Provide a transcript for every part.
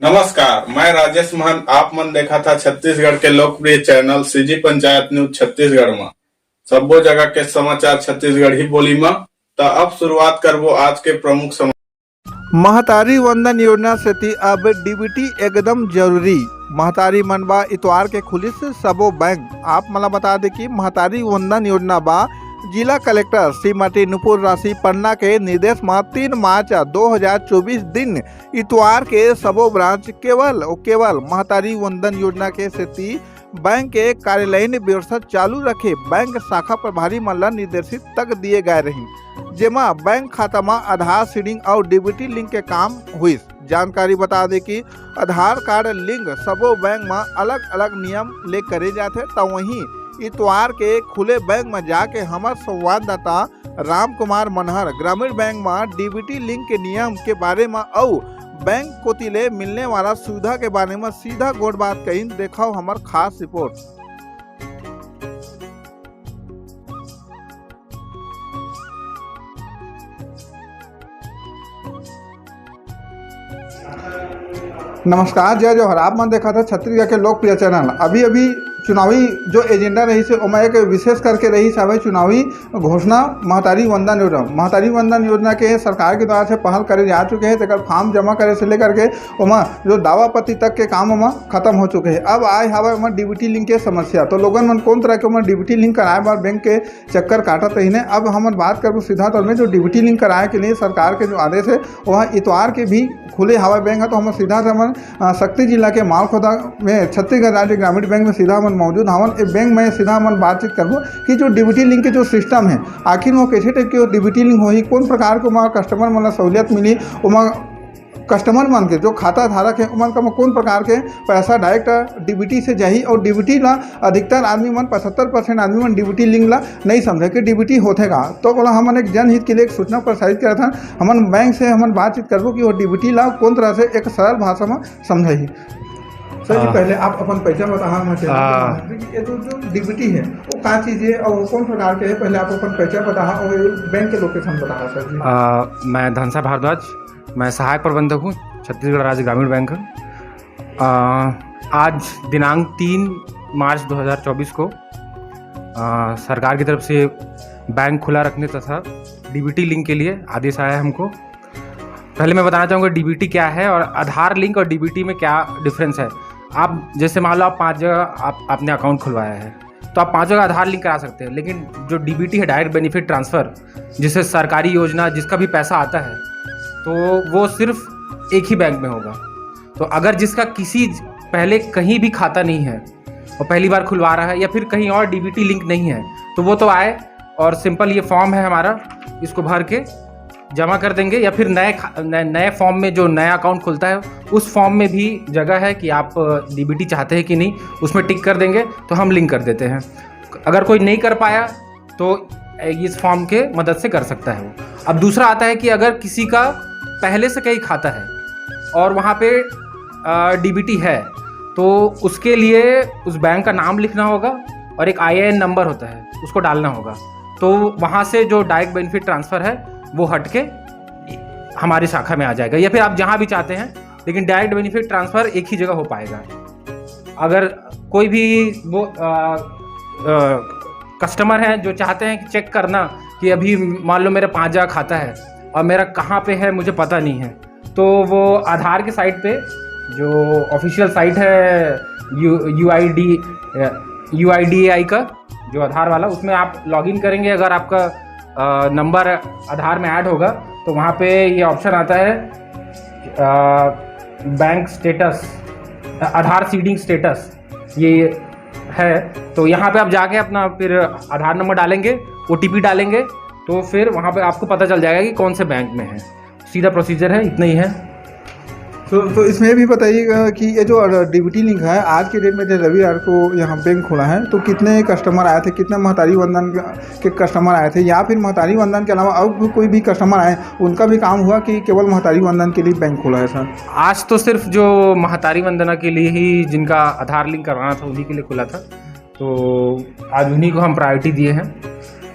नमस्कार, मैं राजेश महंत। आप मन देखा था छत्तीसगढ़ के लोकप्रिय channel CG panchayat news Chhattisgarh में सब्बो जगह के समाचार छत्तीसगढ़ी बोली में। तो अब शुरुआत करबो आज के प्रमुख समाचार। महतारी वंदन योजना सेती अब डीबीटी एकदम जरूरी। महतारी मन बा इतवार के खुलिस सबो बैंक। आप मला बता दे कि महतारी वंदन योजना बा जिला कलेक्टर श्रीमती नुपुर राशि पन्ना के निर्देश में 3 मार्च 2024 दिन इतवार के सबो ब्रांच केवल महतारी वंदन योजना के सेती बैंक के कार्यालयीन व्यवस्था चालू रखे बैंक शाखा प्रभारी मन ला निर्देशित तक दिए गए रही, जेमा बैंक खाता में आधार सीडिंग और डीबीटी लिंक के काम हुई। जानकारी बता दे कि आधार कार्ड लिंक सबो बैंक में अलग अलग नियम ले करे जाते। तो वहीं इतवार के खुले बैंक में जाके हमारे संवाददाता राम कुमार मनहर ग्रामीण बैंक में डीबीटी लिंक के नियम के बारे में और बैंक कोतिले मिलने वाला सुविधा के बारे में सीधा गोड़ बात कही। देखो हमार खास रिपोर्ट। नमस्कार, जय जौहर। आप मन देखा था छत्तीसगढ़ के लोकप्रिय चैनल। अभी चुनावी जो एजेंडा रही से ओमा एक विशेष करके रही है चुनावी घोषणा महतारी वंदन योजना। महतारी वंदन योजना के सरकार के द्वारा से पहल करे जा चुके हैं। तक फॉर्म जमा करे से लेकर के ओमा जो दावा पत्ती तक के काम ओमा खत्म हो चुके हैं। अब आए हवा ओमा डीबीटी लिंक के समस्या। तो लोगन मन कौन तरह के ओमा डीबीटी लिंक कराए बार बैंक के चक्कर काटत रही। अब हम बात करबो सीधा तौर में जो डीबीटी लिंक कराए के लिए सरकार के जो आदेश है वह इतवार के भी खुले हवा बैंक है। तो हम सीधा शक्ति जिला के मालखोदा में छत्तीसगढ़ राज्य ग्रामीण बैंक में सीधा मन मौजूद हवन। एक बैंक में सीधा मन बातचीत करबो कि जो डीबीटी लिंक के जो सिस्टम है आखिर वो कैसे टाइप के डीबीटी लिंक होही, कौन प्रकार को वहाँ कस्टमर मन सहूलियत मिली, कस्टमर मन के जो खाता धारक है उमन का कौन प्रकार के पैसा डायरेक्ट डीबीटी से जाही। और डीबीटी ला अधिकतर आदमी मन 75% आदमी मन डीबीटी लिंक ला नहीं समझे कि डीबीटी होते का। तो बोला हमन एक जनहित के लिए एक सूचना प्रसारित करा था। हमन बैंक से हमन बातचीत करबो कि वो डीबीटी ला कौन तरह से एक सरल भाषा में समझाही। सर जी, पहले आप अपन पहचान बता। ये जो डीबीटी है वो क्या चीज़ है और कौन प्रकार के है, पहले आप अपन पहचान बता और बैंक के लोकेशन बता। सर जी, मैं धनसा भारद्वाज, मैं सहायक प्रबंधक हूँ छत्तीसगढ़ राज्य ग्रामीण बैंक। आज दिनांक 3 मार्च 2024 को सरकार की तरफ से बैंक खुला रखने तथा डीबीटी लिंक के लिए आदेश आया है हमको। पहले मैं बताना चाहूँगा डीबीटी क्या है और आधार लिंक और डीबीटी में क्या डिफरेंस है। आप जैसे मान लो आप 5 जगह आपने अकाउंट खुलवाया है तो आप 5 जगह आधार लिंक करा सकते हैं, लेकिन जो डीबीटी है डायरेक्ट बेनिफिट ट्रांसफ़र, जिससे सरकारी योजना जिसका भी पैसा आता है तो वो सिर्फ एक ही बैंक में होगा। तो अगर जिसका किसी पहले कहीं भी खाता नहीं है और पहली बार खुलवा रहा है या फिर कहीं और डीबीटी लिंक नहीं है तो वो तो आए और सिंपल ये फॉर्म है हमारा, इसको भर के जमा कर देंगे। या फिर नए फॉर्म में जो नया अकाउंट खुलता है उस फॉर्म में भी जगह है कि आप डीबीटी चाहते हैं कि नहीं, उसमें टिक कर देंगे तो हम लिंक कर देते हैं। अगर कोई नहीं कर पाया तो इस फॉर्म के मदद से कर सकता है वो। अब दूसरा आता है कि अगर किसी का पहले से कहीं खाता है और वहाँ पे डीबीटी है तो उसके लिए उस बैंक का नाम लिखना होगा और एक IIN नंबर होता है उसको डालना होगा। तो वहाँ से जो डायरेक्ट बेनिफिट ट्रांसफ़र है वो हट के हमारी शाखा में आ जाएगा, या फिर आप जहाँ भी चाहते हैं, लेकिन डायरेक्ट बेनिफिट ट्रांसफ़र एक ही जगह हो पाएगा। अगर कोई भी वो कस्टमर हैं जो चाहते हैं कि चेक करना कि अभी मान लो मेरा 5 जगह खाता है और मेरा कहाँ पे है मुझे पता नहीं है, तो वो आधार के साइट पे जो ऑफिशियल साइट है UIDAI का जो आधार वाला, उसमें आप लॉगिन करेंगे। अगर आपका नंबर आधार में ऐड होगा तो वहाँ पे ये ऑप्शन आता है बैंक स्टेटस, आधार सीडिंग स्टेटस ये है। तो यहाँ पे आप जाके अपना फिर आधार नंबर डालेंगे, OTP डालेंगे, तो फिर वहाँ पे आपको पता चल जाएगा कि कौन से बैंक में है। सीधा प्रोसीजर है, इतना ही है। तो इसमें भी बताइएगा कि ये जो डीबीटी लिंक है आज के डेट में जो रविवार को यहाँ बैंक खुला है तो कितने कस्टमर आए थे, कितने महतारी वंदन के कस्टमर आए थे, या फिर महतारी वंदन के अलावा और कोई भी कस्टमर आए उनका भी काम हुआ कि केवल महतारी वंदन के लिए बैंक खुला है? सर, आज तो सिर्फ जो महतारी वंदना के लिए ही जिनका आधार लिंक करवाना था उन्हीं के लिए खुला था, तो आज उन्हीं को हम प्रायोरिटी दिए हैं।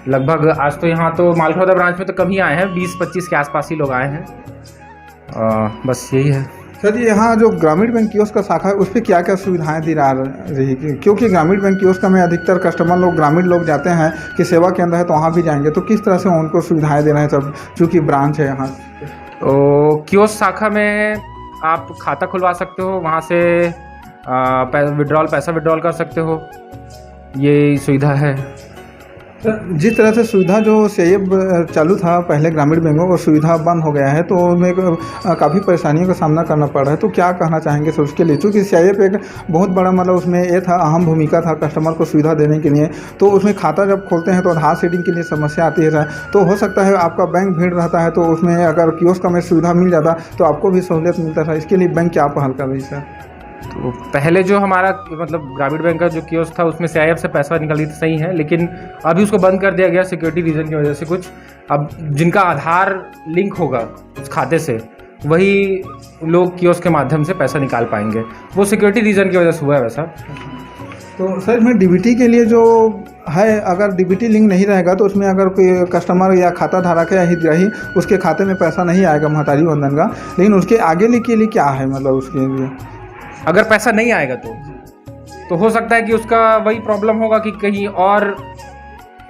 लगभग आज तो यहाँ तो मालखोदा ब्रांच में तो कम ही आए हैं, 20-25 के आसपास ही लोग आए हैं। बस यही है। सर जी, यहाँ जो ग्रामीण बैंक कियोस्क का शाखा है उस पर क्या क्या सुविधाएं दी जा रही है? क्योंकि ग्रामीण बैंक कियोस्क में अधिकतर कस्टमर लोग ग्रामीण लोग जाते हैं कि सेवा केंद्र है तो वहाँ भी जाएंगे, तो किस तरह से उनको सुविधाएं दे रहे हैं सब, चूँकि ब्रांच है यहाँ? तो कियोस्क शाखा में आप खाता खुलवा सकते हो, वहाँ से पैसा विड्रॉल कर सकते हो, ये सुविधा है। सर, जिस तरह से सुविधा जो सेब चालू था पहले ग्रामीण बैंकों को, सुविधा बंद हो गया है तो उनमें काफ़ी परेशानियों का सामना करना पड़ रहा है, तो क्या कहना चाहेंगे सर उसके लिए? चूँकि सीआईएफ एक बहुत बड़ा मतलब उसमें ये था, अहम भूमिका था कस्टमर को सुविधा देने के लिए, तो उसमें खाता जब खोलते हैं तो आधार सेटिंग के लिए समस्या आती है सर, तो हो सकता है आपका बैंक भीड़ रहता है तो उसमें अगर कियोस्क में सुविधा मिल जाता तो आपको भी सहूलियत मिलता था, इसके लिए बैंक क्या पहल कर रही है सर? तो पहले जो हमारा मतलब ग्रामीण बैंक का जो कियोस्क था उसमें सीआईएफ से पैसा निकलती थी, सही है, लेकिन अभी उसको बंद कर दिया गया सिक्योरिटी रीज़न की वजह से। कुछ अब जिनका आधार लिंक होगा उस खाते से वही लोग कियोस्क के माध्यम से पैसा निकाल पाएंगे, वो सिक्योरिटी रीज़न की वजह से हुआ है वैसा। तो सर इसमें डीबीटी के लिए जो है, अगर डीबीटी लिंक नहीं रहेगा तो उसमें अगर कोई कस्टमर या खाता धारक है या हितग्राही उसके खाते में पैसा नहीं आएगा महतारी वंदन का, लेकिन उसके आगे के लिए क्या है मतलब उसके लिए? अगर पैसा नहीं आएगा तो हो सकता है कि उसका वही प्रॉब्लम होगा कि कहीं और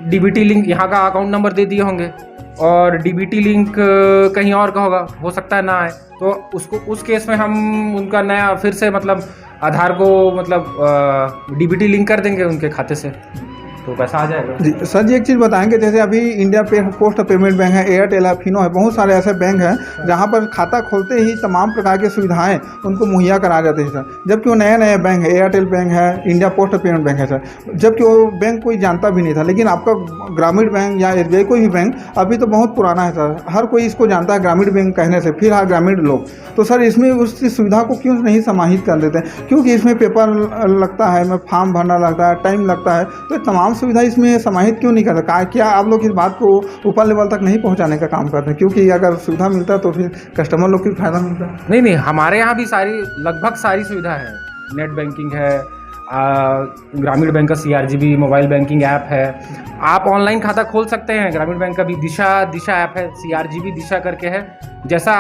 डीबीटी लिंक, यहाँ का अकाउंट नंबर दे दिए होंगे और डीबीटी लिंक कहीं और का होगा, हो सकता है ना आए, तो उसको उस केस में हम उनका नया फिर से मतलब आधार को मतलब डीबीटी लिंक कर देंगे उनके खाते से, तो पैसा आ जाएगा। जी सर जी, एक चीज़ बताएंगे, जैसे अभी इंडिया पोस्ट पेमेंट बैंक है, एयरटेल है, फिनो है, बहुत सारे ऐसे बैंक हैं जहां पर खाता खोलते ही तमाम प्रकार की सुविधाएं उनको मुहैया करा जाती है सर, जबकि वो नए नए बैंक है, एयरटेल बैंक है, इंडिया पोस्ट पेमेंट बैंक है सर, जबकि वो बैंक कोई जानता भी नहीं था, लेकिन आपका ग्रामीण बैंक या एसबीआई कोई भी बैंक अभी तो बहुत पुराना है सर, हर कोई इसको जानता है ग्रामीण बैंक कहने से, फिर हाँ ग्रामीण लोग, तो सर इसमें उस सुविधा को क्यों नहीं समाहित कर देते हैं? क्योंकि इसमें पेपर लगता है, में फॉर्म भरना लगता है, टाइम लगता है, तो तमाम सुविधा इसमें समाहित क्यों नहीं करता? क्या आप लोग इस बात को ऊपर लेवल तक नहीं पहुंचाने का काम करते हैं? क्योंकि अगर सुविधा मिलता तो फिर कस्टमर लोग को फायदा मिलता। नहीं, हमारे यहाँ भी लगभग सारी सुविधा है, नेट बैंकिंग है, ग्रामीण बैंक का CRGB मोबाइल बैंकिंग ऐप है, आप ऑनलाइन खाता खोल सकते हैं, ग्रामीण बैंक का भी दिशा ऐप है, CRGB दिशा करके है, जैसा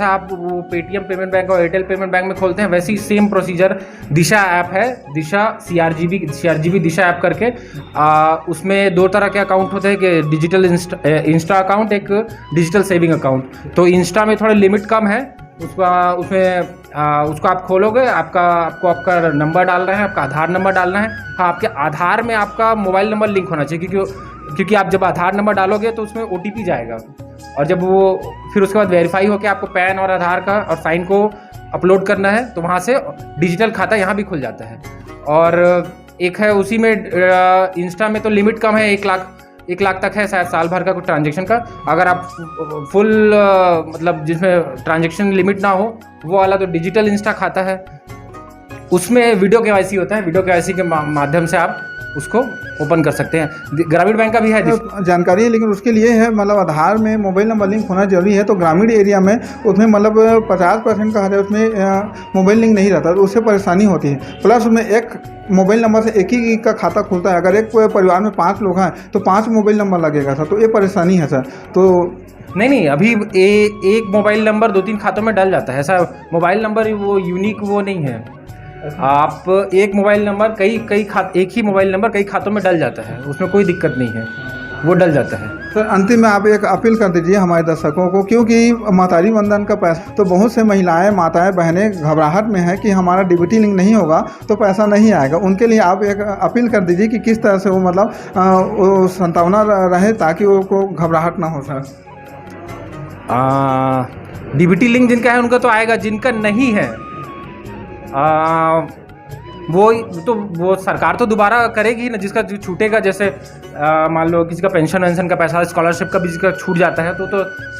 आप वो पेटीएम पेमेंट बैंक और एयरटेल पेमेंट बैंक में खोलते हैं वैसी सेम प्रोसीजर दिशा ऐप है, दिशा CRGB दिशा ऐप करके। उसमें 2 तरह के अकाउंट होते हैं कि डिजिटल इंस्टा अकाउंट, एक डिजिटल सेविंग अकाउंट। तो इंस्टा में थोड़ा लिमिट कम है, उसको आप खोलोगे, आपको आपका नंबर डालना है, आपका आधार नंबर डालना है। हाँ, आपके आधार में आपका मोबाइल नंबर लिंक होना चाहिए, क्योंकि आप जब आधार नंबर डालोगे तो उसमें OTP जाएगा, और जब वो फिर उसके बाद वेरीफाई होकर आपको पैन और आधार का और साइन को अपलोड करना है, तो वहाँ से डिजिटल खाता यहाँ भी खुल जाता है। और एक है उसी में इंस्टा में तो लिमिट कम है, 1 लाख तक है शायद साल भर का कुछ ट्रांजेक्शन का। अगर आप फुल मतलब जिसमें ट्रांजेक्शन लिमिट ना हो, वो वाला तो डिजिटल इंस्टा खाता है, उसमें वीडियो KYC होता है, वीडियो KYC के माध्यम से आप उसको ओपन कर सकते हैं। ग्रामीण बैंक का भी है जानकारी है, लेकिन उसके लिए है मतलब आधार में मोबाइल नंबर लिंक होना जरूरी है, तो ग्रामीण एरिया में उसमें मतलब 50% का है, उसमें मोबाइल लिंक नहीं रहता, तो उससे परेशानी होती है। प्लस उसमें एक मोबाइल नंबर से एक ही का खाता खुलता है, अगर एक परिवार में 5 लोग हैं तो 5 मोबाइल नंबर लगेगा सर, तो ये परेशानी है सर। तो नहीं, अभी एक मोबाइल नंबर 2-3 खातों में डल जाता है, ऐसा मोबाइल नंबर वो यूनिक वो नहीं है। आप एक मोबाइल नंबर एक ही मोबाइल नंबर कई खातों में डल जाता है, उसमें कोई दिक्कत नहीं है, वो डल जाता है। सर अंतिम में आप एक अपील कर दीजिए हमारे दर्शकों को, क्योंकि महतारी वंदन का पैसा तो बहुत से महिलाएं, माताएं, बहनें घबराहट में है कि हमारा डीबीटी लिंक नहीं होगा तो पैसा नहीं आएगा। उनके लिए आप एक अपील कर दीजिए कि किस तरह से वो मतलब वो संतावना रहे ताकि वो को घबराहट ना हो सर। डीबीटी लिंक जिनका है उनका तो आएगा, जिनका नहीं है वो सरकार तो दोबारा करेगी ना, जिसका जो छूटेगा, जैसे मान लो किसी का पेंशन वेंशन का पैसा, स्कॉलरशिप का भी जिसका छूट जाता है तो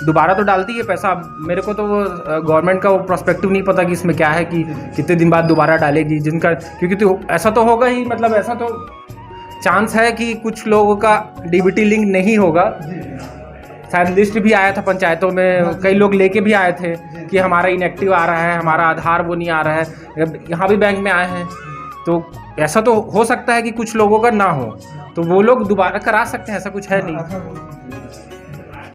दोबारा तो डालती है पैसा। मेरे को तो वो गवर्नमेंट का वो प्रोस्पेक्टिव नहीं पता कि इसमें क्या है कि कितने दिन बाद दोबारा डालेगी, जिनका, क्योंकि तो ऐसा तो होगा ही, मतलब ऐसा तो चांस है कि कुछ लोगों का डीबीटी लिंक नहीं होगा। शायद लिस्ट भी आया था पंचायतों में, कई लोग लेके भी आए थे कि हमारा इनएक्टिव आ रहा है, हमारा आधार वो नहीं आ रहा है, यहाँ भी बैंक में आए हैं। तो ऐसा तो हो सकता है कि कुछ लोगों का ना हो, तो वो लोग दोबारा करा सकते हैं, ऐसा कुछ है नहीं।